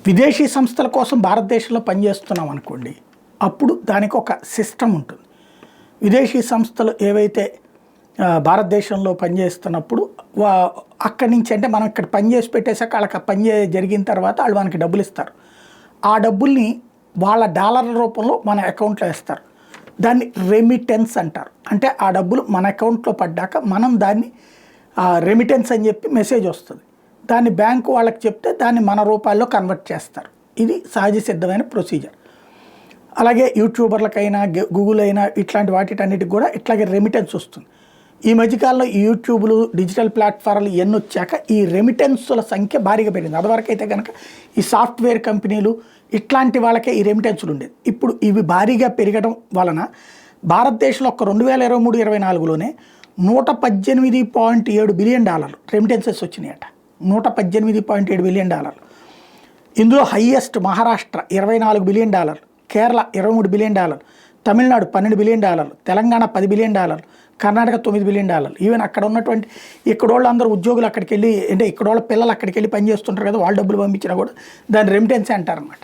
విదేశీ సంస్థల కోసం భారతదేశంలో పనిచేస్తున్నాం అనుకోండి, అప్పుడు దానికి ఒక సిస్టమ్ ఉంటుంది. విదేశీ సంస్థలు ఏవైతే భారతదేశంలో పనిచేస్తున్నప్పుడు అక్కడి నుంచి అంటే మనం ఇక్కడ పనిచేసి పెట్టేసాక వాళ్ళకి పని జరిగిన తర్వాత వాళ్ళు మనకి డబ్బులు ఇస్తారు. ఆ డబ్బుల్ని వాళ్ళ డాలర్ల రూపంలో మన అకౌంట్లో వేస్తారు. దాన్ని రెమిటెన్స్ అంటారు. అంటే ఆ డబ్బులు మన అకౌంట్లో పడ్డాక మనం దాన్ని రెమిటెన్స్ అని చెప్పి మెసేజ్ వస్తుంది. దాన్ని బ్యాంకు వాళ్ళకి చెప్తే దాన్ని మన రూపాయల్లో కన్వర్ట్ చేస్తారు. ఇది సహజ సిద్ధమైన ప్రొసీజర్. అలాగే యూట్యూబర్లకైనా గూగుల్ అయినా ఇట్లాంటి వాటిటన్నిటికి కూడా ఇట్లాగే రెమిటెన్స్ వస్తుంది. ఈ మధ్యకాలంలో ఈ యూట్యూబ్లు డిజిటల్ ప్లాట్ఫామ్లు ఇవన్నీ వచ్చాక ఈ రెమిటెన్సుల సంఖ్య భారీగా పెరిగింది. అదివరకైతే కనుక ఈ సాఫ్ట్వేర్ కంపెనీలు ఇట్లాంటి వాళ్ళకే ఈ రెమిటెన్సులు ఉండేది. ఇప్పుడు ఇవి భారీగా పెరగడం వలన భారతదేశంలో ఒక 2023-24లోనే $118.7 బిలియన్ రెమిటెన్సెస్ వచ్చినాయట. $118.7 బిలియన్. ఇందులో highest Maharashtra $24 billion, Kerala $23 billion, Tamil Nadu $12 billion, Telangana $10 billion, Karnataka $9 billion. Even అక్కడ ఉన్నటువంటి ఇక్కడోళ్ళు అందరూ ఉద్యోగులు అక్కడికి వెళ్ళి అంటే ఇక్కడోళ్ళ పిల్లలు అక్కడికి వెళ్ళి పనిచేస్తుంటారు కదా, వాళ్ళు డబ్బులు పంపించినా కూడా దాన్ని రెమిటెన్సే అంటారన్నమాట.